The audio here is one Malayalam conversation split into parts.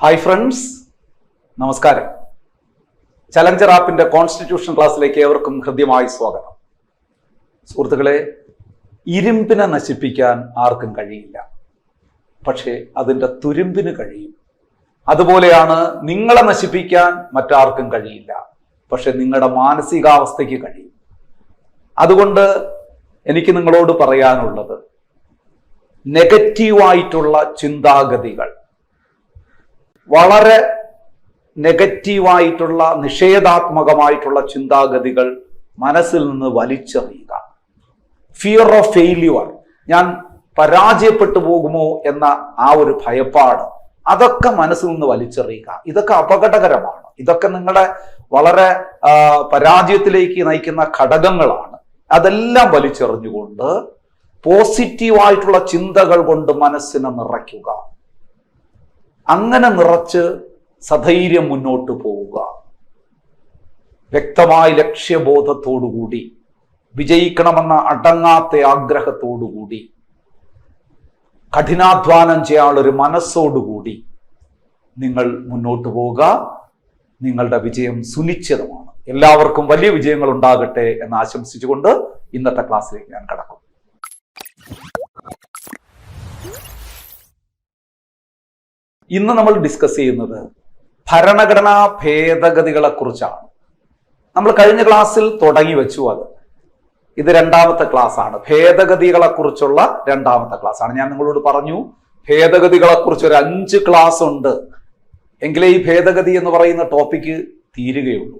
ഹായ് ഫ്രണ്ട്സ്, നമസ്കാരം. ചലഞ്ചർ ആപ്പിന്റെ കോൺസ്റ്റിറ്റ്യൂഷൻ ക്ലാസ്സിലേക്ക് ഏവർക്കും ഹൃദ്യമായി സ്വാഗതം. സുഹൃത്തുക്കളെ, ഇരുമ്പിനെ നശിപ്പിക്കാൻ ആർക്കും കഴിയില്ല, പക്ഷേ അതിൻ്റെ തുരുമ്പിന് കഴിയും. അതുപോലെയാണ് നിങ്ങളെ നശിപ്പിക്കാൻ മറ്റാർക്കും കഴിയില്ല, പക്ഷെ നിങ്ങളുടെ മാനസികാവസ്ഥയ്ക്ക് കഴിയും. അതുകൊണ്ട് എനിക്ക് നിങ്ങളോട് പറയാനുള്ളത്, നെഗറ്റീവായിട്ടുള്ള ചിന്താഗതികൾ, വളരെ നെഗറ്റീവായിട്ടുള്ള നിഷേധാത്മകമായിട്ടുള്ള ചിന്താഗതികൾ മനസ്സിൽ നിന്ന് വലിച്ചെറിയുക. ഫിയർ ഓഫ് ഫെയില്യുവർ, ഞാൻ പരാജയപ്പെട്ടു പോകുമോ എന്ന ആ ഒരു ഭയപ്പാട്, അതൊക്കെ മനസ്സിൽ നിന്ന് വലിച്ചെറിയുക. ഇതൊക്കെ അപകടകരമാണ്. ഇതൊക്കെ നിങ്ങളെ വളരെ പരാജയത്തിലേക്ക് നയിക്കുന്ന ഘടകങ്ങളാണ്. അതെല്ലാം വലിച്ചെറിഞ്ഞുകൊണ്ട് പോസിറ്റീവായിട്ടുള്ള ചിന്തകൾ കൊണ്ട് മനസ്സിനെ നിറയ്ക്കുക. അങ്ങനെ നിറച്ച് സധൈര്യം മുന്നോട്ട് പോവുക. വ്യക്തമായ ലക്ഷ്യബോധത്തോടുകൂടി, വിജയിക്കണമെന്ന അടങ്ങാത്ത ആഗ്രഹത്തോടുകൂടി, കഠിനാധ്വാനം ചെയ്യാനുള്ളൊരു മനസ്സോടുകൂടി നിങ്ങൾ മുന്നോട്ട് പോവുക. നിങ്ങളുടെ വിജയം സുനിശ്ചിതമാണ്. എല്ലാവർക്കും വലിയ വിജയങ്ങൾ ഉണ്ടാകട്ടെ എന്ന് ആശംസിച്ചുകൊണ്ട് ഇന്നത്തെ ക്ലാസ്സിലേക്ക് ഞാൻ കടക്കും. ഇന്ന് നമ്മൾ ഡിസ്കസ് ചെയ്യുന്നത് ഭരണഘടനാ ഭേദഗതികളെ കുറിച്ചാണ്. നമ്മൾ കഴിഞ്ഞ ക്ലാസ്സിൽ തുടങ്ങി വെച്ചു. ഇത് രണ്ടാമത്തെ ക്ലാസ് ആണ്. ഭേദഗതികളെ കുറിച്ചുള്ള രണ്ടാമത്തെ ക്ലാസ് ആണ്. ഞാൻ നിങ്ങളോട് പറഞ്ഞു, ഭേദഗതികളെ കുറിച്ച് ഒരു 5 ക്ലാസ് ഉണ്ട്, എങ്കിലേ ഈ ഭേദഗതി എന്ന് പറയുന്ന ടോപ്പിക്ക് തീരുകയുള്ളൂ.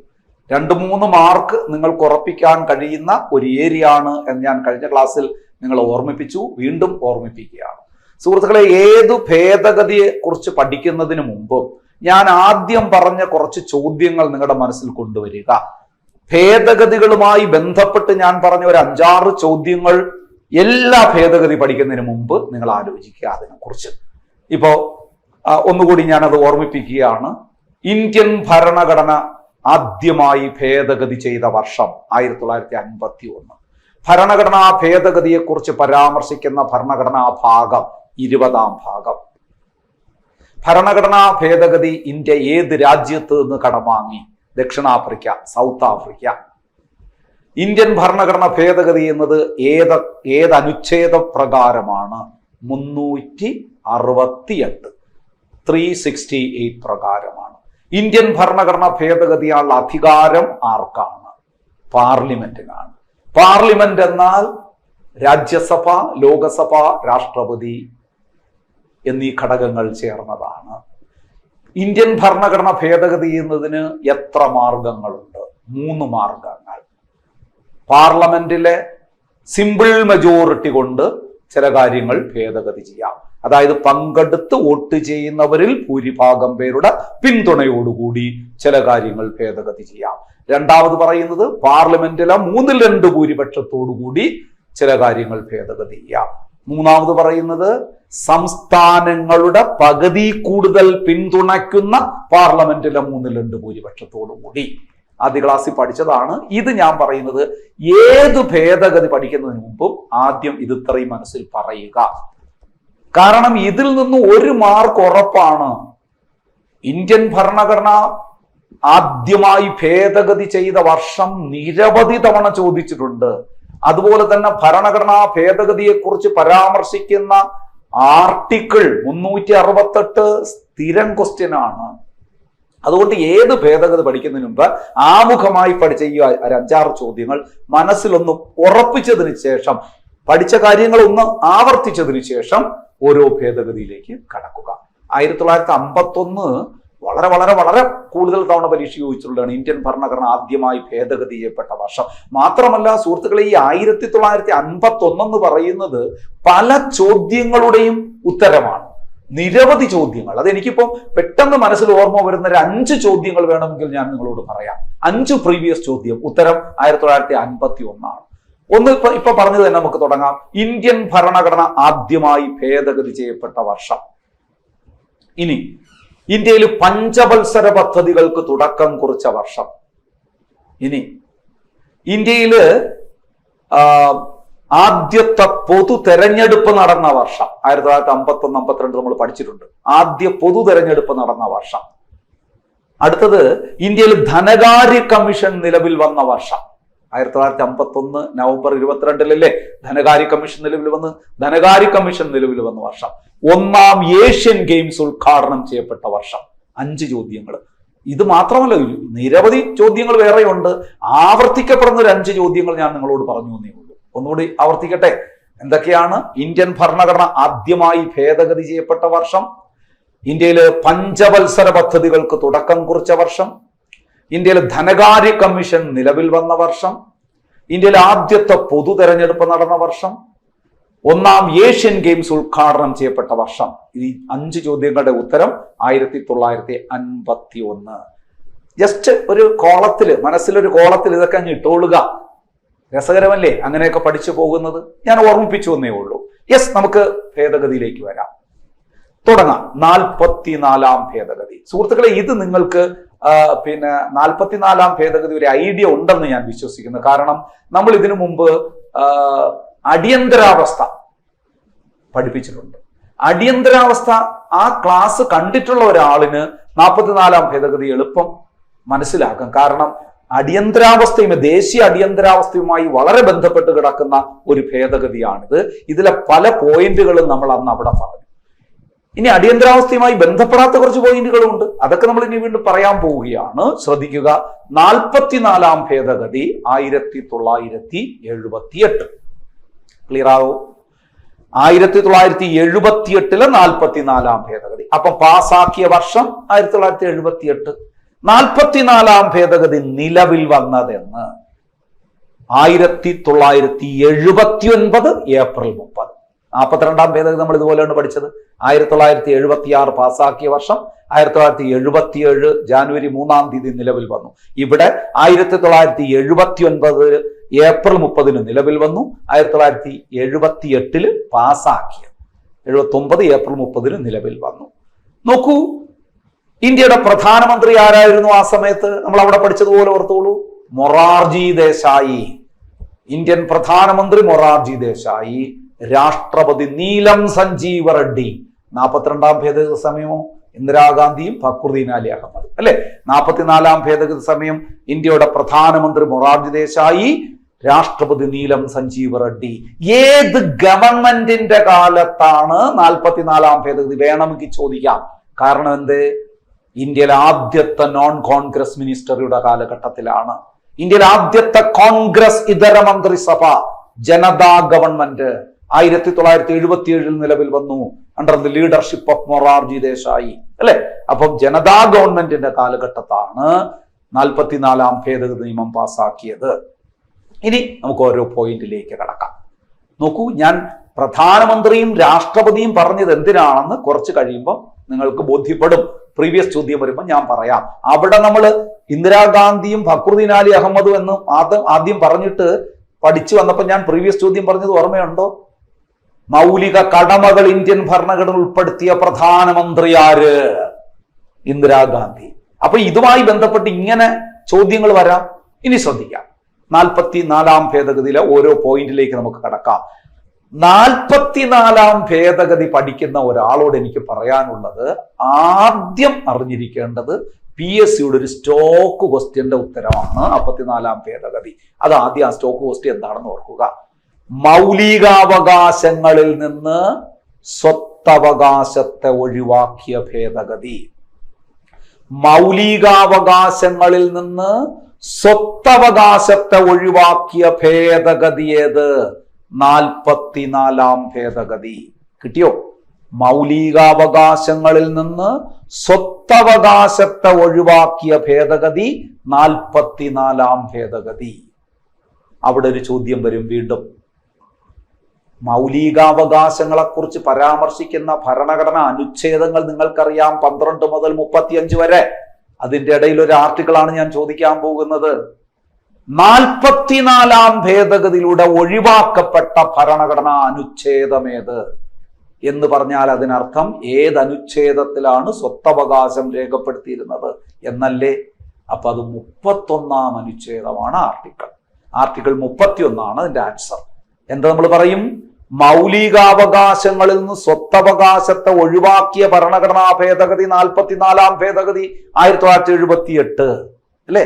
2-3 മാർക്ക് നിങ്ങൾക്ക് ഉറപ്പിക്കാൻ കഴിയുന്ന ഒരു ഏരിയ ആണ് എന്ന് ഞാൻ കഴിഞ്ഞ ക്ലാസ്സിൽ നിങ്ങളെ ഓർമ്മിപ്പിച്ചു. വീണ്ടും ഓർമ്മിപ്പിക്കുകയാണ്. സുഹൃത്തുക്കളെ, ഏതു ഭേദഗതിയെ കുറിച്ച് പഠിക്കുന്നതിന് മുമ്പും ഞാൻ ആദ്യം പറഞ്ഞ കുറച്ച് ചോദ്യങ്ങൾ നിങ്ങളുടെ മനസ്സിൽ കൊണ്ടുവരിക. ഭേദഗതികളുമായി ബന്ധപ്പെട്ട് ഞാൻ പറഞ്ഞ ഒരു 5-6 ചോദ്യങ്ങൾ എല്ലാ ഭേദഗതി പഠിക്കുന്നതിന് മുമ്പ് നിങ്ങൾ ആലോചിക്കുക അതിനെക്കുറിച്ച്. ഇപ്പോ ഒന്നുകൂടി ഞാനത് ഓർമ്മിപ്പിക്കുകയാണ്. ഇന്ത്യൻ ഭരണഘടന ആദ്യമായി ഭേദഗതി ചെയ്ത വർഷം 1951. ഭരണഘടനാ ഭേദഗതിയെക്കുറിച്ച് പരാമർശിക്കുന്ന ഭരണഘടനാ ഭാഗം 20-ാം ഭാഗം. ഭരണഘടനാ ഭേദഗതി ഇന്ത്യ ഏത് രാജ്യത്ത് നിന്ന് കടം വാങ്ങി? ദക്ഷിണാഫ്രിക്ക, സൗത്ത് ആഫ്രിക്ക. ഇന്ത്യൻ ഭരണഘടന ഭേദഗതി എന്നത് ഏത് അനുച്ഛേദ പ്രകാരമാണ്? 368, 368 പ്രകാരമാണ്. ഇന്ത്യൻ ഭരണഘടന ഭേദഗതിയുള്ള അധികാരം ആർക്കാണ്? പാർലമെന്റിനാണ്. പാർലമെന്റ് എന്നാൽ രാജ്യസഭ, ലോകസഭ, രാഷ്ട്രപതി എന്നീ ഘടകങ്ങൾ ചേർന്നതാണ്. ഇന്ത്യൻ ഭരണഘടന ഭേദഗതി ചെയ്യുന്നതിന് എത്ര മാർഗങ്ങളുണ്ട്? 3 മാർഗങ്ങൾ. പാർലമെന്റിലെ സിമ്പിൾ മെജോറിറ്റി കൊണ്ട് ചില കാര്യങ്ങൾ ഭേദഗതി ചെയ്യാം. അതായത് പങ്കെടുത്ത് വോട്ട് ചെയ്യുന്നവരിൽ ഭൂരിഭാഗം പേരുടെ പിന്തുണയോടുകൂടി ചില കാര്യങ്ങൾ ഭേദഗതി ചെയ്യാം. രണ്ടാമത് പറയുന്നത് പാർലമെന്റിലെ 2/3 ഭൂരിപക്ഷത്തോടുകൂടി ചില കാര്യങ്ങൾ ഭേദഗതി ചെയ്യാം. മൂന്നാമത് പറയുന്നത് സംസ്ഥാനങ്ങളുടെ പകുതി കൂടുതൽ പിന്തുണയ്ക്കുന്ന പാർലമെന്റിലെ 2/3 ഭൂരിപക്ഷത്തോടുകൂടി. ആദ്യ ക്ലാസ്സിൽ പഠിച്ചതാണ്. ഇത് ഞാൻ പറയുന്നത് ഏത് ഭേദഗതി പഠിക്കുന്നതിന് മുമ്പും ആദ്യം ഇത് ഇത്രയും മനസ്സിൽ പറയുക. കാരണം ഇതിൽ നിന്ന് 1 മാർക്ക് ഉറപ്പാണ്. ഇന്ത്യൻ ഭരണഘടന ആദ്യമായി ഭേദഗതി ചെയ്ത വർഷം നിരവധി തവണ ചോദിച്ചിട്ടുണ്ട്. അതുപോലെ തന്നെ ഭരണഘടനാ ഭേദഗതിയെ കുറിച്ച് പരാമർശിക്കുന്ന ആർട്ടിക്കിൾ 368 സ്ഥിരം ക്വസ്റ്റ്യൻ ആണ്. അതുകൊണ്ട് ഏത് ഭേദഗതി പഠിക്കുന്നതിന് മുമ്പ് ആമുഖമായി പഠിച്ച ഈ 5-6 ചോദ്യങ്ങൾ മനസ്സിലൊന്ന് ഉറപ്പിച്ചതിന് ശേഷം, പഠിച്ച കാര്യങ്ങൾ ഒന്ന് ആവർത്തിച്ചതിന് ശേഷം ഓരോ ഭേദഗതിയിലേക്ക് കടക്കുക. 1951 വളരെ വളരെ വളരെ കൂടുതൽ തവണ പരീക്ഷ ചോദിച്ചിട്ടുള്ളതാണ് ഇന്ത്യൻ ഭരണഘടന ആദ്യമായി ഭേദഗതി ചെയ്യപ്പെട്ട വർഷം. മാത്രമല്ല സുഹൃത്തുക്കളെ, ഈ 1951 എന്ന് പറയുന്നത് പല ചോദ്യങ്ങളുടെയും ഉത്തരമാണ്. നിരവധി ചോദ്യങ്ങൾ. അതെനിക്കിപ്പം പെട്ടെന്ന് മനസ്സിൽ ഓർമ്മ വരുന്ന 5 ചോദ്യങ്ങൾ വേണമെങ്കിൽ ഞാൻ നിങ്ങളോട് പറയാം. 5 പ്രീവിയസ് ചോദ്യം ഉത്തരം 1951 ആണ്. ഇപ്പൊ പറഞ്ഞത് തന്നെ നമുക്ക് തുടങ്ങാം. ഇന്ത്യൻ ഭരണഘടന ആദ്യമായി ഭേദഗതി ചെയ്യപ്പെട്ട വർഷം. ഇനി ഇന്ത്യയിൽ പഞ്ചവത്സര പദ്ധതികൾക്ക് തുടക്കം കുറിച്ച വർഷം. ഇനി ഇന്ത്യയിൽ ആദ്യത്തെ പൊതു തെരഞ്ഞെടുപ്പ് നടന്ന വർഷം 1951-52 നമ്മൾ പഠിച്ചിട്ടുണ്ട്. ആദ്യ പൊതു തെരഞ്ഞെടുപ്പ് നടന്ന വർഷം. അടുത്തത് ഇന്ത്യയിൽ ധനകാര്യ കമ്മീഷൻ നിലവിൽ വന്ന വർഷം 1951 നവംബർ 22-ലല്ലേ ധനകാര്യ കമ്മീഷൻ നിലവിൽ വന്ന്. ധനകാര്യ കമ്മീഷൻ നിലവിൽ വന്ന വർഷം. ഒന്നാം ഏഷ്യൻ ഗെയിംസ് ഉദ്ഘാടനം ചെയ്യപ്പെട്ട വർഷം. 5 ചോദ്യങ്ങൾ. ഇത് മാത്രമല്ല, നിരവധി ചോദ്യങ്ങൾ വേറെയുണ്ട്. ആവർത്തിക്കപ്പെടുന്ന ഒരു 5 ചോദ്യങ്ങൾ ഞാൻ നിങ്ങളോട് പറഞ്ഞു എന്നേ ഉള്ളൂ. ഒന്നുകൂടി ആവർത്തിക്കട്ടെ. എന്തൊക്കെയാണ്? ഇന്ത്യൻ ഭരണഘടന ആദ്യമായി ഭേദഗതി ചെയ്യപ്പെട്ട വർഷം, ഇന്ത്യയിലെ പഞ്ചവത്സര പദ്ധതികൾക്ക് തുടക്കം കുറിച്ച വർഷം, ഇന്ത്യയിലെ ധനകാര്യ കമ്മീഷൻ നിലവിൽ വന്ന വർഷം, ഇന്ത്യയിലെ ആദ്യത്തെ പൊതു തെരഞ്ഞെടുപ്പ് നടന്ന വർഷം, ഒന്നാം ഏഷ്യൻ ഗെയിംസ് ഉദ്ഘാടനം ചെയ്യപ്പെട്ട വർഷം. ഈ 5 ചോദ്യങ്ങളുടെ ഉത്തരം 1951. ജസ്റ്റ് ഒരു കോളത്തില്, മനസ്സിലൊരു കോളത്തിൽ ഇതൊക്കെ അങ്ങ് ഇട്ടോളുക. രസകരമല്ലേ അങ്ങനെയൊക്കെ പഠിച്ചു പോകുന്നത്? ഞാൻ ഓർമ്മിപ്പിച്ചു എന്നേ ഉള്ളൂ. യെസ്, നമുക്ക് ഭേദഗതിയിലേക്ക് വരാം. തുടങ്ങാം. 44-ാം ഭേദഗതി. സുഹൃത്തുക്കളെ, ഇത് നിങ്ങൾക്ക് 44-ാം ഭേദഗതി ഒരു ഐഡിയ ഉണ്ടെന്ന് ഞാൻ വിശ്വസിക്കുന്നു. കാരണം നമ്മൾ ഇതിനു മുമ്പ് അടിയന്തരാവസ്ഥ പഠിപ്പിച്ചിട്ടുണ്ട്. അടിയന്തരാവസ്ഥ ആ ക്ലാസ് കണ്ടിട്ടുള്ള ഒരാളിന് 44-ാം ഭേദഗതി എളുപ്പം മനസ്സിലാക്കാം. കാരണം അടിയന്തരാവസ്ഥയും ദേശീയ അടിയന്തരാവസ്ഥയുമായി വളരെ ബന്ധപ്പെട്ട് കിടക്കുന്ന ഒരു ഭേദഗതിയാണിത്. ഇതിലെ പല പോയിന്റുകളും നമ്മൾ അന്ന് അവിടെ പറഞ്ഞു. ഇനി അടിയന്തരാവസ്ഥയുമായി ബന്ധപ്പെടാത്ത കുറച്ച് പോയിന്റുകളുണ്ട്. അതൊക്കെ നമ്മൾ ഇനി വീണ്ടും പറയാൻ പോവുകയാണ്. ശ്രദ്ധിക്കുക. 44-ാം ഭേദഗതി 1978. ക്ലിയർ ആവും? 1978-ലെ 44-ാം ഭേദഗതി. അപ്പം പാസാക്കിയ വർഷം 1978. 44-ാം ഭേദഗതി നിലവിൽ വന്നതെന്ന് 1979 ഏപ്രിൽ 30. 42-ാം ഭേദഗതി നമ്മൾ ഇതുപോലെയാണ് പഠിച്ചത്. 1976 പാസാക്കിയ വർഷം 1977 ജാനുവരി 3-ാം തീയതി നിലവിൽ വന്നു. ഇവിടെ 1979 ഏപ്രിൽ 30 നിലവിൽ വന്നു. 1978 പാസാക്കിയ 79 ഏപ്രിൽ 30 നിലവിൽ വന്നു. നോക്കൂ, ഇന്ത്യയുടെ പ്രധാനമന്ത്രി ആരായിരുന്നു ആ സമയത്ത്? നമ്മൾ അവിടെ പഠിച്ചതുപോലെ ഓർത്തോളൂ. മൊറാർജി ദേശായി. ഇന്ത്യൻ പ്രധാനമന്ത്രി മൊറാർജി ദേശായി. രാഷ്ട്രപതി നീലം സഞ്ജീവ റെഡ്ഡി. 42-ാം ഭേദഗതി സമയമോ ഇന്ദിരാഗാന്ധിയും ഫക്രുദ്ദീൻ അലി അഹമ്മദ്, അല്ലെ? 44-ാം ഭേദഗതി സമയം ഇന്ത്യയുടെ പ്രധാനമന്ത്രി മൊറാർജി ദേശായി, രാഷ്ട്രപതി നീലം സഞ്ജീവ റെഡ്ഡി. ഏത് ഗവൺമെന്റിന്റെ കാലത്താണ് 44-ാം ഭേദഗതി? വേണമെങ്കിൽ ചോദിക്കാം. കാരണം എന്ത്? ഇന്ത്യയിലെ ആദ്യത്തെ നോൺ കോൺഗ്രസ് മിനിസ്റ്ററുടെ കാലഘട്ടത്തിലാണ്. ഇന്ത്യയിലെ ആദ്യത്തെ കോൺഗ്രസ് ഇതര മന്ത്രിസഭ ജനതാ ഗവൺമെന്റ് 1977 നിലവിൽ വന്നു. Under the leadership of Morarji Desai, അല്ലെ? അപ്പം ജനതാ ഗവൺമെന്റിന്റെ കാലഘട്ടത്താണ് 44-ാം ഭേദഗതി നിയമം പാസാക്കിയത്. ഇനി നമുക്ക് ഓരോ പോയിന്റിലേക്ക് കടക്കാം. നോക്കൂ, ഞാൻ പ്രധാനമന്ത്രിയും രാഷ്ട്രപതിയും പറഞ്ഞത് എന്തിനാണെന്ന് കുറച്ച് കഴിയുമ്പോൾ നിങ്ങൾക്ക് ബോധ്യപ്പെടും. പ്രീവിയസ് ചോദ്യം വരുമ്പോൾ ഞാൻ പറയാം. അവിടെ നമ്മൾ ഇന്ദിരാഗാന്ധിയും ഫക്രുദ്ദീൻ അലി അഹമ്മദും എന്ന് ആദ്യം പറഞ്ഞിട്ട് പഠിച്ചു വന്നപ്പോൾ ഞാൻ പ്രീവിയസ് ചോദ്യം പറഞ്ഞത് ഓർമ്മയുണ്ടോ? മൗലിക കടമകൾ ഇന്ത്യൻ ഭരണഘടന ഉൾപ്പെടുത്തിയ പ്രധാനമന്ത്രി ആര്? ഇന്ദിരാഗാന്ധി. അപ്പൊ ഇതുമായി ബന്ധപ്പെട്ട് ഇങ്ങനെ ചോദ്യങ്ങൾ വരാം. ഇനി ശ്രദ്ധിക്കാം. 44-ാം ഭേദഗതിയിലെ ഓരോ പോയിന്റിലേക്ക് നമുക്ക് കടക്കാം. 44-ാം ഭേദഗതി പഠിക്കുന്ന ഒരാളോട് എനിക്ക് പറയാനുള്ളത്, ആദ്യം അറിഞ്ഞിരിക്കേണ്ടത് PSCയുടെ ഒരു സ്റ്റോക്ക് ക്വസ്റ്റ്യന്റെ ഉത്തരമാണ് 44-ാം ഭേദഗതി. അത് ആദ്യം ആ സ്റ്റോക്ക് ക്വസ്റ്റ്യൻ എന്താണെന്ന് ഓർക്കുക. മൗലികാവകാശങ്ങളിൽ നിന്ന് സ്വത്തവകാശത്തെ ഒഴിവാക്കിയ ഭേദഗതി. മൗലികാവകാശങ്ങളിൽ നിന്ന് സ്വത്തവകാശത്തെ ഒഴിവാക്കിയ ഭേദഗതി ഏത്? 44-ാം ഭേദഗതി. കിട്ടിയോ? മൗലികാവകാശങ്ങളിൽ നിന്ന് സ്വത്തവകാശത്തെ ഒഴിവാക്കിയ ഭേദഗതി 44-ാം ഭേദഗതി. അവിടെ ഒരു ചോദ്യം വരും വീണ്ടും. മൗലികാവകാശങ്ങളെ കുറിച്ച് പരാമർശിക്കുന്ന ഭരണഘടന അനുച്ഛേദങ്ങൾ നിങ്ങൾക്കറിയാം, 12 മുതൽ 35 വരെ. അതിന്റെ ഇടയിൽ ഒരു ആർട്ടിക്കിളാണ് ഞാൻ ചോദിക്കാൻ പോകുന്നത്. 44-ാം ഭേദഗതിയിലൂടെ ഒഴിവാക്കപ്പെട്ട ഭരണഘടനാ അനുച്ഛേദമേത് എന്ന് പറഞ്ഞാൽ അതിനർത്ഥം ഏത് അനുച്ഛേദത്തിലാണ് സ്വത്തവകാശം രേഖപ്പെടുത്തിയിരുന്നത് എന്നല്ലേ? അപ്പൊ അത് 31-ാം അനുച്ഛേദമാണ്. ആർട്ടിക്കിൾ 31 അതിന്റെ ആൻസർ. എന്താ നമ്മൾ പറയും? മൗലികാവകാശങ്ങളിൽ നിന്ന് സ്വത്തവകാശത്തെ ഒഴിവാക്കിയ ഭരണഘടനാ ഭേദഗതി 44-ാം ഭേദഗതി 1978 അല്ലെ?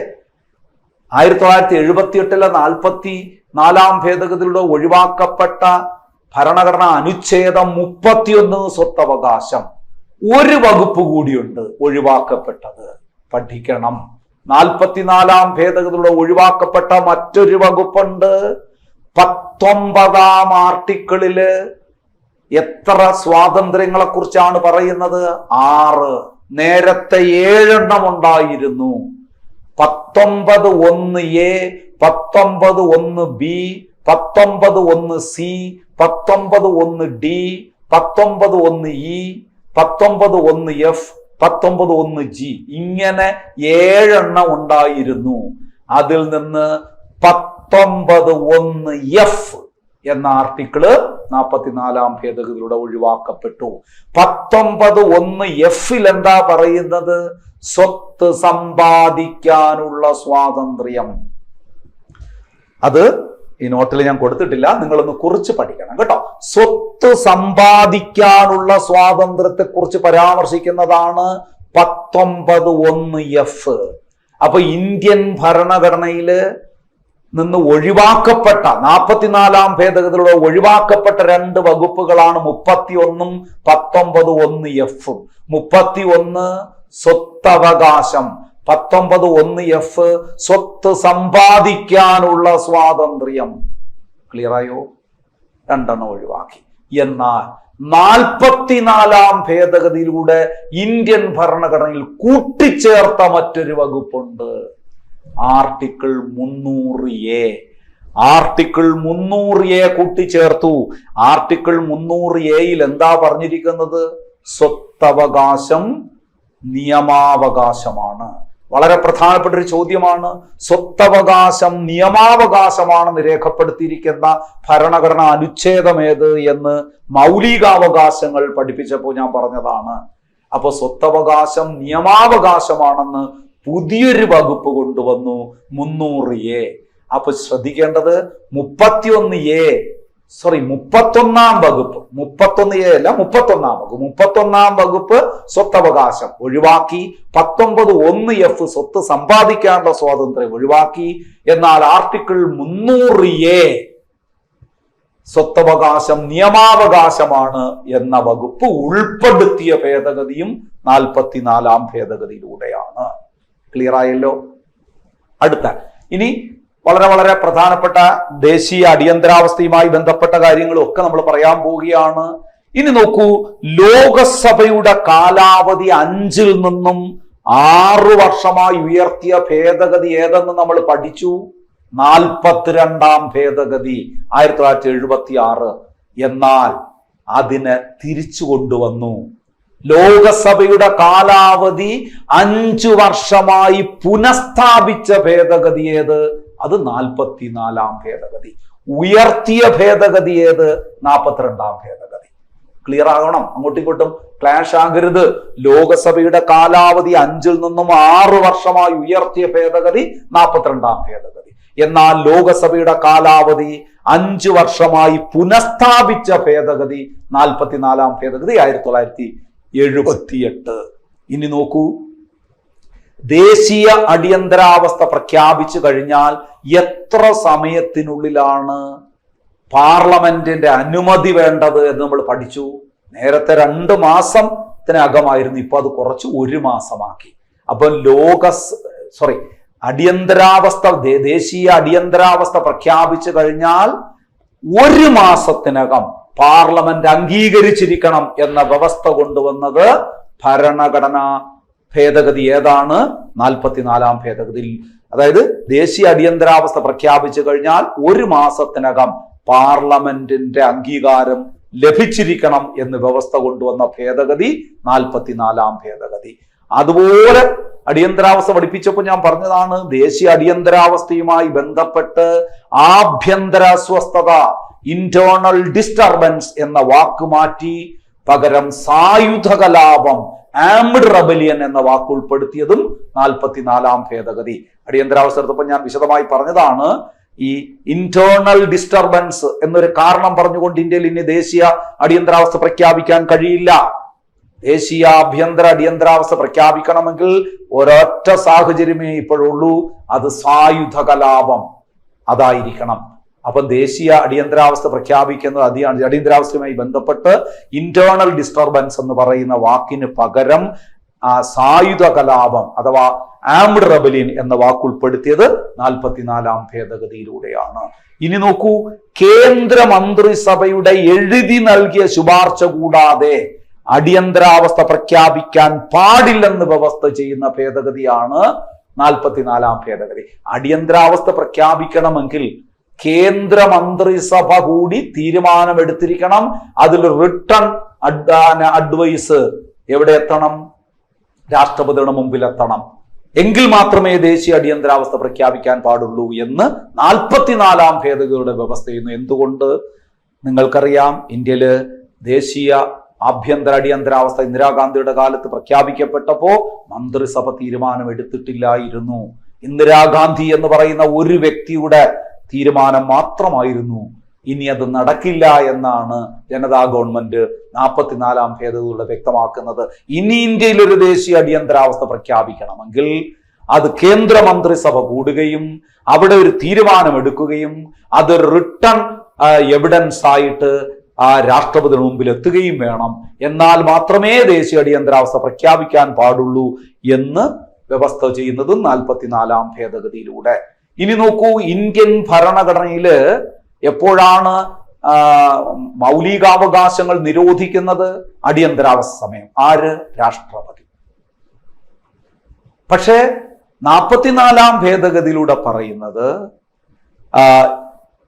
1978 44-ാം ഭേദഗതിയിലൂടെ ഒഴിവാക്കപ്പെട്ട ഭരണഘടനാ അനുച്ഛേദം 31 സ്വത്തവകാശം. ഒരു വകുപ്പ് കൂടിയുണ്ട് ഒഴിവാക്കപ്പെട്ടത്, പഠിക്കണം. 44-ാം ഭേദഗതിയിലൂടെ ഒഴിവാക്കപ്പെട്ട മറ്റൊരു വകുപ്പുണ്ട്. 19-ാം ആർട്ടിക്കിളില് എത്ര സ്വാതന്ത്ര്യങ്ങളെ കുറിച്ചാണ് പറയുന്നത്? 6. നേരത്തെ 7 ഉണ്ടായിരുന്നു. 19(1)(a), 19(1)(b), 19(1)(c), 19(1)(d), 19(1)(e), 19(1)(f), 19(1)(g ഇങ്ങനെ 7 ഉണ്ടായിരുന്നു. അതിൽ നിന്ന് 19(1)(f) എന്ന ആർട്ടിക്കിള് 44-ാം ഭേദഗതിയിലൂടെ ഒഴിവാക്കപ്പെട്ടു. 19(1)(f) എന്താ പറയുന്നത്? സ്വത്ത് സമ്പാദിക്കാനുള്ള സ്വാതന്ത്ര്യം. അത് ഈ നോട്ടിൽ ഞാൻ കൊടുത്തിട്ടില്ല, നിങ്ങളൊന്ന് കുറിച്ച് പഠിക്കണം കേട്ടോ. സ്വത്ത് സമ്പാദിക്കാനുള്ള സ്വാതന്ത്ര്യത്തെ കുറിച്ച് പരാമർശിക്കുന്നതാണ് 19(1)(f). അപ്പൊ ഇന്ത്യൻ ഭരണഘടനയില് നിന്ന് ഒഴിവാക്കപ്പെട്ട 44-ാം ഭേദഗതിയിലൂടെ ഒഴിവാക്കപ്പെട്ട 2 വകുപ്പുകളാണ് 31-ഉം 19(1)(f). 31 സ്വത്തവകാശം, 19(1)(f) സ്വത്ത് സമ്പാദിക്കാനുള്ള സ്വാതന്ത്ര്യം. ക്ലിയറായോ? 2 ഒഴിവാക്കി. എന്നാൽ 44-ാം ഭേദഗതിയിലൂടെ ഇന്ത്യൻ ഭരണഘടനയിൽ കൂട്ടിച്ചേർത്ത മറ്റൊരു വകുപ്പുണ്ട്, ആർട്ടിക്കിൾ 300A. ആർട്ടിക്കിൾ 300A കൂട്ടിച്ചേർത്തു. ആർട്ടിക്കിൾ 300Aയിൽ എന്താ പറഞ്ഞിരിക്കുന്നത്? സ്വത്തവകാശം നിയമാവകാശമാണ്. വളരെ പ്രധാനപ്പെട്ട ഒരു ചോദ്യമാണ്. സ്വത്തവകാശം നിയമാവകാശമാണെന്ന് രേഖപ്പെടുത്തിയിരിക്കുന്ന ഭരണഘടനാ അനുച്ഛേദം ഏത് എന്ന് മൗലികാവകാശങ്ങൾ പഠിപ്പിച്ചപ്പോൾ ഞാൻ പറഞ്ഞതാണ്. അപ്പൊ സ്വത്തവകാശം നിയമാവകാശമാണെന്ന് പുതിയൊരു വകുപ്പ് കൊണ്ടുവന്നു, 300A. അപ്പൊ ശ്രദ്ധിക്കേണ്ടത് 31-ാം വകുപ്പ്, 31A അല്ല 31-ാം വകുപ്പ്, 31-ാം വകുപ്പ് സ്വത്തവകാശം ഒഴിവാക്കി. 19(1)(f) സ്വത്ത് സമ്പാദിക്കാനുള്ള സ്വാതന്ത്ര്യം ഒഴിവാക്കി. എന്നാൽ ആർട്ടിക്കിൾ 300A സ്വത്തവകാശം നിയമാവകാശമാണ് എന്ന വകുപ്പ് ഉൾപ്പെടുത്തിയ ഭേദഗതിയും 44-ാം ഭേദഗതിയിലൂടെയാണ്. ക്ലിയർ ആയല്ലോ? അടുത്ത ഇനി വളരെ വളരെ പ്രധാനപ്പെട്ട ദേശീയ അടിയന്തരാവസ്ഥയുമായി ബന്ധപ്പെട്ട കാര്യങ്ങളും ഒക്കെ നമ്മൾ പറയാൻ പോവുകയാണ്. ഇനി നോക്കൂ, ലോകസഭയുടെ കാലാവധി 5-ൽ നിന്നും 6 വർഷമായി ഉയർത്തിയ ഭേദഗതി ഏതെന്ന് നമ്മൾ പഠിച്ചു. 42-ാം ഭേദഗതി 1976. എന്നാൽ അതിനെ തിരിച്ചു കൊണ്ടുവന്നു. ലോകസഭയുടെ കാലാവധി 5 വർഷമായി പുനഃസ്ഥാപിച്ച ഭേദഗതി ഏത്? അത് 44-ാം ഭേദഗതി. ഉയർത്തിയ ഭേദഗതി ഏത്? 42-ാം ഭേദഗതി. ക്ലിയർ ആകണം, അങ്ങോട്ടും ഇങ്ങോട്ടും ക്ലാഷ് ആകരുത്. ലോകസഭയുടെ കാലാവധി 5-ൽ നിന്നും 6 വർഷമായി ഉയർത്തിയ ഭേദഗതി 42-ാം ഭേദഗതി. എന്നാൽ ലോകസഭയുടെ കാലാവധി 5 വർഷമായി പുനഃസ്ഥാപിച്ച ഭേദഗതി 44-ാം ഭേദഗതി 1978. ഇനി നോക്കൂ, ദേശീയ അടിയന്തരാവസ്ഥ പ്രഖ്യാപിച്ചു കഴിഞ്ഞാൽ എത്ര സമയത്തിനുള്ളിലാണ് പാർലമെന്റിന്റെ അനുമതി വേണ്ടത് എന്ന് നമ്മൾ പഠിച്ചു. നേരത്തെ 2 മാസത്തിനകമായിരുന്നു, ഇപ്പൊ അത് കുറച്ച് 1 മാസമാക്കി. അപ്പൊ അടിയന്തരാവസ്ഥ, ദേശീയ അടിയന്തരാവസ്ഥ പ്രഖ്യാപിച്ചു കഴിഞ്ഞാൽ 1 മാസത്തിനകം പാർലമെന്റ് അംഗീകരിച്ചിരിക്കണം എന്ന വ്യവസ്ഥ കൊണ്ടുവന്നത് ഭരണഘടനാ ഭേദഗതി ഏതാണ്? 44-ാം ഭേദഗതിയിൽ. അതായത് ദേശീയ അടിയന്തരാവസ്ഥ പ്രഖ്യാപിച്ചു കഴിഞ്ഞാൽ 1 മാസത്തിനകം പാർലമെന്റിന്റെ അംഗീകാരം ലഭിച്ചിരിക്കണം എന്ന് വ്യവസ്ഥ കൊണ്ടുവന്ന ഭേദഗതി 44-ാം ഭേദഗതി. അതുപോലെ അടിയന്തരാവസ്ഥ പഠിപ്പിച്ചപ്പോൾ ഞാൻ പറഞ്ഞതാണ്, ദേശീയ അടിയന്തരാവസ്ഥയുമായി ബന്ധപ്പെട്ട് ആഭ്യന്തര അസ്വസ്ഥത, ഇന്റേണൽ ഡിസ്റ്റർബൻസ് എന്ന വാക്ക് മാറ്റി പകരം സായുധ കലാപം, ആംഡ് റെബലിയൻ എന്ന വാക്ക് ഉൾപ്പെടുത്തിയതും 44-ാം ഭേദഗതി. അടിയന്തരാവസ്ഥ എടുത്തപ്പോൾ ഞാൻ വിശദമായി പറഞ്ഞതാണ്, ഈ ഇന്റേണൽ ഡിസ്റ്റർബൻസ് എന്നൊരു കാരണം പറഞ്ഞുകൊണ്ട് ഇന്ത്യയിൽ ഇനി ദേശീയ അടിയന്തരാവസ്ഥ പ്രഖ്യാപിക്കാൻ കഴിയില്ല. ദേശീയ ആഭ്യന്തര അടിയന്തരാവസ്ഥ പ്രഖ്യാപിക്കണമെങ്കിൽ ഒരൊറ്റ സാഹചര്യമേ ഇപ്പോഴുള്ളൂ, അത് സായുധ കലാപം അതായിരിക്കണം. അപ്പൊ ദേശീയ അടിയന്തരാവസ്ഥ പ്രഖ്യാപിക്കുന്നത് അടിയന്തരാവസ്ഥയുമായി ബന്ധപ്പെട്ട് ഇന്റേണൽ ഡിസ്റ്റർബൻസ് എന്ന് പറയുന്ന വാക്കിന് പകരം സായുധ കലാപം അഥവാ ആംഡ് റെബലിയൻ എന്ന വാക്ക് ഉൾപ്പെടുത്തിയത് 44-ാം ഭേദഗതിയിലൂടെയാണ്. ഇനി നോക്കൂ, കേന്ദ്ര മന്ത്രിസഭയുടെ എഴുതി നൽകിയ ശുപാർശ കൂടാതെ അടിയന്തരാവസ്ഥ പ്രഖ്യാപിക്കാൻ പാടില്ലെന്ന് വ്യവസ്ഥ ചെയ്യുന്ന ഭേദഗതിയാണ് 44-ാം ഭേദഗതി. അടിയന്തരാവസ്ഥ പ്രഖ്യാപിക്കണമെങ്കിൽ കേന്ദ്ര മന്ത്രിസഭ കൂടി തീരുമാനമെടുത്തിരിക്കണം. അതിൽ റിട്ടൺ അഡ്വൈസ് എവിടെ എത്തണം? രാഷ്ട്രപതിയുടെ മുമ്പിൽ എത്തണം. എങ്കിൽ മാത്രമേ ദേശീയ അടിയന്തരാവസ്ഥ പ്രഖ്യാപിക്കാൻ പാടുള്ളൂ എന്ന് 44-ാം ഭേദഗതിയുടെ വ്യവസ്ഥ ചെയ്യുന്നു. എന്തുകൊണ്ട്? നിങ്ങൾക്കറിയാം, ഇന്ത്യയില് ദേശീയ ആഭ്യന്തര അടിയന്തരാവസ്ഥ ഇന്ദിരാഗാന്ധിയുടെ കാലത്ത് പ്രഖ്യാപിക്കപ്പെട്ടപ്പോ മന്ത്രിസഭ തീരുമാനം എടുത്തിട്ടില്ലായിരുന്നു. ഇന്ദിരാഗാന്ധി എന്ന് പറയുന്ന ഒരു വ്യക്തിയുടെ തീരുമാനം മാത്രമായിരുന്നു. ഇനി അത് നടക്കില്ല എന്നാണ് ജനതാ ഗവൺമെന്റ് 44-ാം ഭേദഗതിയിലൂടെ വ്യക്തമാക്കുന്നത്. ഇനി ഇന്ത്യയിൽ ഒരു ദേശീയ അടിയന്തരാവസ്ഥ പ്രഖ്യാപിക്കണമെങ്കിൽ അത് കേന്ദ്ര മന്ത്രിസഭ കൂടുകയും അവിടെ ഒരു തീരുമാനം എടുക്കുകയും അത് റിട്ടൺ എവിഡൻസ് ആയിട്ട് രാഷ്ട്രപതിയുടെ മുമ്പിൽ എത്തുകയും വേണം. എന്നാൽ മാത്രമേ ദേശീയ അടിയന്തരാവസ്ഥ പ്രഖ്യാപിക്കാൻ പാടുള്ളൂ എന്ന് വ്യവസ്ഥ ചെയ്യുന്നതും 44-ാം ഭേദഗതിയിലൂടെ. ഇനി നോക്കൂ, ഇന്ത്യൻ ഭരണഘടനയില് എപ്പോഴാണ് മൗലികാവകാശങ്ങൾ നിരോധിക്കുന്നത്? അടിയന്തരാവസ്ഥ സമയം. ആര്? രാഷ്ട്രപതി. പക്ഷേ 44-ാം ഭേദഗതിയിലൂടെ പറയുന്നത്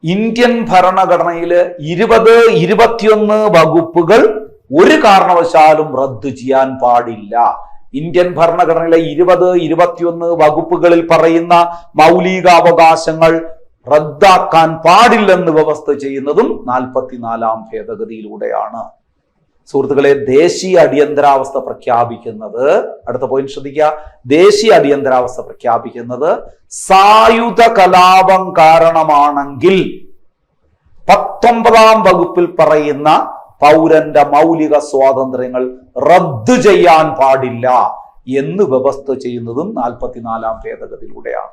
ഇന്ത്യൻ ഭരണഘടനയില് 20-21 വകുപ്പുകൾ ഒരു കാരണവശാലും റദ്ദു ചെയ്യാൻ പാടില്ല. ഇന്ത്യൻ ഭരണഘടനയിലെ 20-21 വകുപ്പുകളിൽ പറയുന്ന മൗലികാവകാശങ്ങൾ റദ്ദാക്കാൻ പാടില്ലെന്ന് വ്യവസ്ഥ ചെയ്യുന്നതും 44-ാം ഭേദഗതിയിലൂടെയാണ്. സുഹൃത്തുക്കളെ, ദേശീയ അടിയന്തരാവസ്ഥ പ്രഖ്യാപിക്കുന്നത്, അടുത്ത പോയിന്റ് ശ്രദ്ധിക്കുക, ദേശീയ അടിയന്തരാവസ്ഥ പ്രഖ്യാപിക്കുന്നത് സായുധ കലാപം കാരണമാണെങ്കിൽ 19-ാം വകുപ്പിൽ പറയുന്ന പൗരന്റെ മൗലിക സ്വാതന്ത്ര്യങ്ങൾ റദ്ദു ചെയ്യാൻ പാടില്ല എന്ന് വ്യവസ്ഥ ചെയ്യുന്നതും 44-ാം ഭേദഗതിയിലൂടെയാണ്.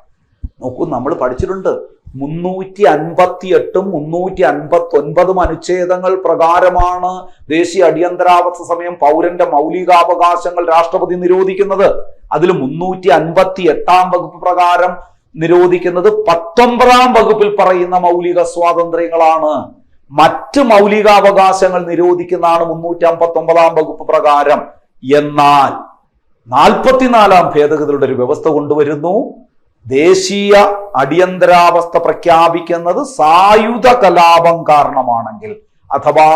നോക്കൂ, നമ്മൾ പഠിച്ചിട്ടുണ്ട് 358-ഉം 359-ഉം അനുച്ഛേദങ്ങൾ പ്രകാരമാണ് ദേശീയ അടിയന്തരാവസ്ഥ സമയം പൗരന്റെ മൗലികാവകാശങ്ങൾ രാഷ്ട്രപതി നിരോധിക്കുന്നത്. അതിൽ 358-ാം വകുപ്പ് പ്രകാരം നിരോധിക്കുന്നത് 19-ാം വകുപ്പിൽ പറയുന്ന മൗലിക സ്വാതന്ത്ര്യങ്ങളാണ്. മറ്റ് മൗലികാവകാശങ്ങൾ നിരോധിക്കുന്നതാണ് 359-ാം വകുപ്പ് പ്രകാരം. എന്നാൽ 44-ാം ഭേദഗതിയുടെ ഒരു വ്യവസ്ഥ കൊണ്ടുവരുന്നു. ദേശീയ അടിയന്തരാവസ്ഥ പ്രഖ്യാപിക്കുന്നത് സായുധ കലാപം കാരണമാണെങ്കിൽ അഥവാ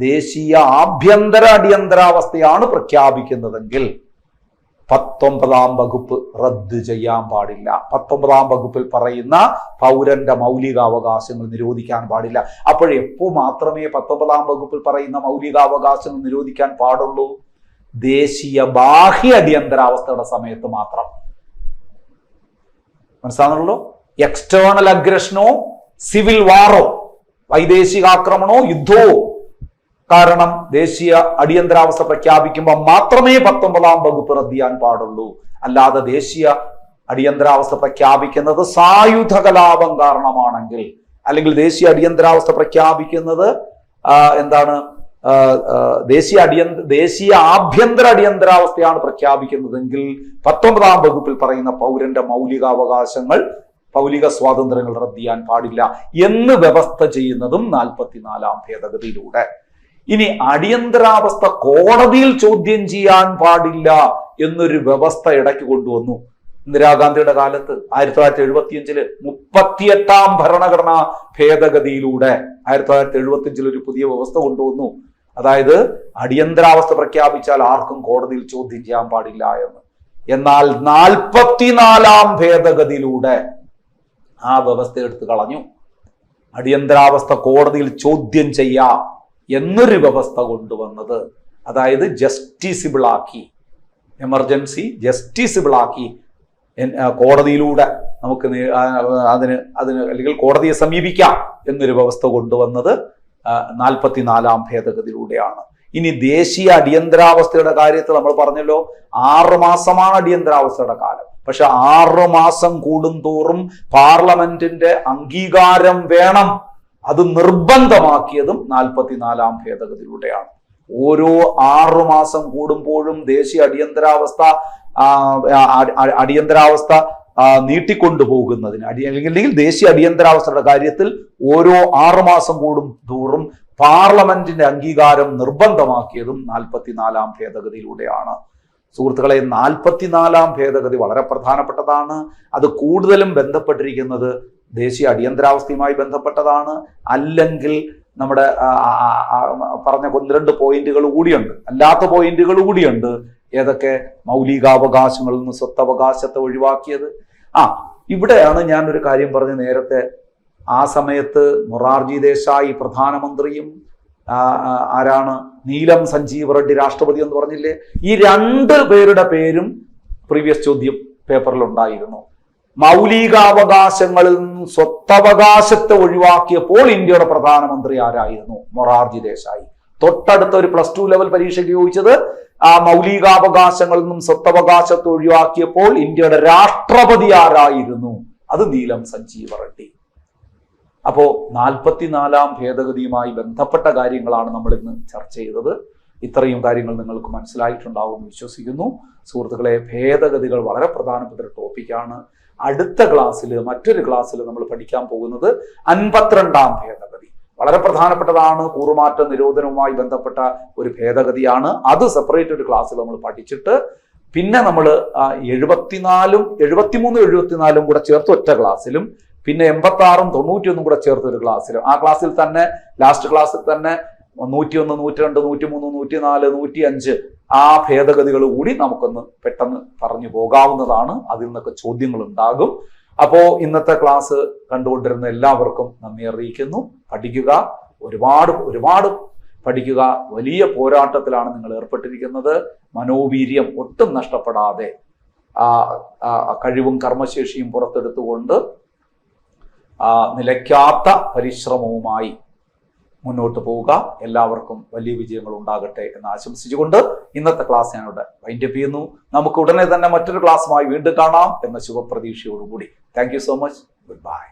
ദേശീയ ആഭ്യന്തര അടിയന്തരാവസ്ഥയാണ് പ്രഖ്യാപിക്കുന്നതെങ്കിൽ 19-ാം വകുപ്പ് റദ്ദു ചെയ്യാൻ പാടില്ല. 19-ാം വകുപ്പിൽ പറയുന്ന പൗരന്റെ മൗലികാവകാശങ്ങൾ നിരോധിക്കാൻ പാടില്ല. അപ്പോഴെപ്പോ മാത്രമേ 19-ാം വകുപ്പിൽ പറയുന്ന മൗലികാവകാശങ്ങൾ നിരോധിക്കാൻ പാടുള്ളൂ? ദേശീയ ബാഹ്യ അടിയന്തരാവസ്ഥയുടെ സമയത്ത് മാത്രം. മനസ്സിലാണല്ലോ? എക്സ്റ്റേണൽ അഗ്രഷനോ സിവിൽ വാറോ വൈദേശിക ആക്രമണോ യുദ്ധമോ കാരണം ദേശീയ അടിയന്തരാവസ്ഥ പ്രഖ്യാപിക്കുമ്പോൾ മാത്രമേ 19-ാം വകുപ്പ് റദ്ദ് ചെയ്യാൻ പാടുള്ളൂ. അല്ലാതെ ദേശീയ അടിയന്തരാവസ്ഥ പ്രഖ്യാപിക്കുന്നത് സായുധ കലാപം കാരണമാണെങ്കിൽ, അല്ലെങ്കിൽ ദേശീയ അടിയന്തരാവസ്ഥ പ്രഖ്യാപിക്കുന്നത് ദേശീയ ആഭ്യന്തര അടിയന്തരാവസ്ഥയാണ് പ്രഖ്യാപിക്കുന്നതെങ്കിൽ 19-ാം വകുപ്പിൽ പറയുന്ന പൗരന്റെ മൗലികാവകാശങ്ങൾ മൗലിക സ്വാതന്ത്ര്യങ്ങൾ റദ്ദ് ചെയ്യാൻ പാടില്ല എന്ന് വ്യവസ്ഥ ചെയ്യുന്നതും 44-ാം ഭേദഗതിയിലൂടെ. ഇനി അടിയന്തരാവസ്ഥ കോടതിയിൽ ചോദ്യം ചെയ്യാൻ പാടില്ല എന്നൊരു വ്യവസ്ഥ ഇടയ്ക്ക് കൊണ്ടുവന്നു. ഇന്ദിരാഗാന്ധിയുടെ കാലത്ത് 1975 38-ാം ഭരണഘടനാ ഭേദഗതിയിലൂടെ 1975 ഒരു പുതിയ വ്യവസ്ഥ കൊണ്ടുവന്നു. അതായത് അടിയന്തരാവസ്ഥ പ്രഖ്യാപിച്ചാൽ ആർക്കും കോടതിയിൽ ചോദ്യം ചെയ്യാൻ പാടില്ല എന്ന്. എന്നാൽ 44-ാം ഭേദഗതിയിലൂടെ ആ വ്യവസ്ഥ എടുത്തു കളഞ്ഞു. അടിയന്തരാവസ്ഥ കോടതിയിൽ ചോദ്യം ചെയ്യാം എന്നൊരു വ്യവസ്ഥ കൊണ്ടുവന്നത്, അതായത് ജസ്റ്റിസിബിൾ ആക്കി, എമർജൻസി ജസ്റ്റിസിബിൾ ആക്കി കോടതിയിലൂടെ നമുക്ക് അതിന് അല്ലെങ്കിൽ കോടതിയെ സമീപിക്കാം എന്നൊരു വ്യവസ്ഥ കൊണ്ടുവന്നത് 44-ാം ഭേദഗതിയിലൂടെയാണ്. ഇനി ദേശീയ അടിയന്തരാവസ്ഥയുടെ കാര്യത്തിൽ നമ്മൾ പറഞ്ഞല്ലോ, 6 മാസമാണ് അടിയന്തരാവസ്ഥയുടെ കാലം. പക്ഷെ 6 മാസം കൂടുന്തോറും പാർലമെന്റിന്റെ അംഗീകാരം വേണം. അത് നിർബന്ധമാക്കിയതും 44-ാം ഭേദഗതിയിലൂടെയാണ്. ഓരോ 6 മാസം കൂടുമ്പോഴും ദേശീയ അടിയന്തരാവസ്ഥ നീട്ടിക്കൊണ്ടുപോകുന്നതിന് അല്ലെങ്കിൽ ദേശീയ അടിയന്തരാവസ്ഥയുടെ കാര്യത്തിൽ ഓരോ 6 മാസം കൂടും തോറും പാർലമെന്റിന്റെ അംഗീകാരം നിർബന്ധമാക്കിയതും 44-ാം ഭേദഗതിയിലൂടെയാണ്. സുഹൃത്തുക്കളെ, 44-ാം ഭേദഗതി വളരെ പ്രധാനപ്പെട്ടതാണ്. അത് കൂടുതലും ബന്ധപ്പെട്ടിരിക്കുന്നത് ദേശീയ അടിയന്തരാവസ്ഥയുമായി ബന്ധപ്പെട്ടതാണ്. അല്ലെങ്കിൽ നമ്മുടെ പറഞ്ഞ 1-2 പോയിന്റുകൾ കൂടിയുണ്ട്, അല്ലാത്ത പോയിന്റുകൾ കൂടിയുണ്ട്. ഏതൊക്കെ? മൗലികാവകാശങ്ങളിൽ നിന്ന് സ്വത്തവകാശത്തെ ഒഴിവാക്കിയത്. ഇവിടെയാണ് ഞാൻ ഒരു കാര്യം പറഞ്ഞ് നേരത്തെ. ആ സമയത്ത് മൊറാർജി ദേശായി പ്രധാനമന്ത്രിയും ആരാണ്? നീലം സഞ്ജീവ് റെഡ്ഡി രാഷ്ട്രപതി എന്ന് പറഞ്ഞില്ലേ? ഈ 2 പേരുടെ പേരും പ്രീവിയസ് ചോദ്യം പേപ്പറിൽ ഉണ്ടായിരുന്നു. മൗലികാവകാശങ്ങളിൽ നിന്ന് സ്വത്തവകാശത്തെ ഒഴിവാക്കിയപ്പോൾ ഇന്ത്യയുടെ പ്രധാനമന്ത്രി ആരായിരുന്നു? മൊറാർജി ദേശായി. തൊട്ടടുത്ത ഒരു +2 ലെവൽ പരീക്ഷയ്ക്ക് ചോദിച്ചത് ആ മൗലികാവകാശങ്ങളിൽ നിന്നും സ്വത്തവകാശത്തെ ഒഴിവാക്കിയപ്പോൾ ഇന്ത്യയുടെ രാഷ്ട്രപതി ആരായിരുന്നു? അത് നീലം സഞ്ജീവ റെഡ്ഡി. അപ്പോ 44-ാം ഭേദഗതിയുമായി ബന്ധപ്പെട്ട കാര്യങ്ങളാണ് നമ്മൾ ഇന്ന് ചർച്ച ചെയ്തത്. ഇത്രയും കാര്യങ്ങൾ നിങ്ങൾക്ക് മനസ്സിലായിട്ടുണ്ടാവുമെന്ന് വിശ്വസിക്കുന്നു. സുഹൃത്തുക്കളെ, ഭേദഗതികൾ വളരെ പ്രധാനപ്പെട്ട ഒരു ടോപ്പിക്കാണ്. അടുത്ത ക്ലാസ്സിൽ, മറ്റൊരു ക്ലാസ്സിൽ നമ്മൾ പഠിക്കാൻ പോകുന്നത് 52-ാം ഭേദഗതി. വളരെ പ്രധാനപ്പെട്ടതാണ്. കൂറുമാറ്റ നിരോധനവുമായി ബന്ധപ്പെട്ട ഒരു ഭേദഗതിയാണ്. അത് സെപ്പറേറ്റ് ഒരു ക്ലാസ്സിൽ നമ്മൾ പഠിച്ചിട്ട് പിന്നെ നമ്മൾ 74-ഉം 73-74 കൂടെ ചേർത്ത് ഒറ്റ ക്ലാസ്സിലും, പിന്നെ 86-ഉം 91-ഉം കൂടെ ചേർത്ത് ഒരു ക്ലാസ്സിലും, ആ ക്ലാസ്സിൽ തന്നെ ലാസ്റ്റ് ക്ലാസ്സിൽ തന്നെ 101, 102, 103, 104, 105 ആ ഭേദഗതികൾ കൂടി നമുക്കൊന്ന് പെട്ടെന്ന് പറഞ്ഞു പോകാവുന്നതാണ്. അതിൽ നിന്നൊക്കെ ചോദ്യങ്ങൾ ഉണ്ടാകും. അപ്പോ ഇന്നത്തെ ക്ലാസ് കണ്ടുകൊണ്ടിരുന്ന എല്ലാവർക്കും നന്ദി അറിയിക്കുന്നു. പഠിക്കുക, ഒരുപാട് പഠിക്കുക. വലിയ പോരാട്ടത്തിലാണ് നിങ്ങൾ ഏർപ്പെട്ടിരിക്കുന്നത്. മനോവീര്യം ഒട്ടും നഷ്ടപ്പെടാതെ കഴിവും കർമ്മശേഷിയും പുറത്തെടുത്തുകൊണ്ട് നിലയ്ക്കാത്ത പരിശ്രമവുമായി മുന്നോട്ട് പോവുക. എല്ലാവർക്കും വലിയ വിജയങ്ങൾ ഉണ്ടാകട്ടെ എന്ന് ആശംസിച്ചുകൊണ്ട് ഇന്നത്തെ ക്ലാസ് ഞാനിവിടെ വൈൻഡപ്പ് ചെയ്യുന്നു. നമുക്ക് ഉടനെ തന്നെ മറ്റൊരു ക്ലാസ്സുമായി വീണ്ടും കാണാം എന്ന ശുഭപ്രതീക്ഷയോടുകൂടി. Thank you so much. Good by.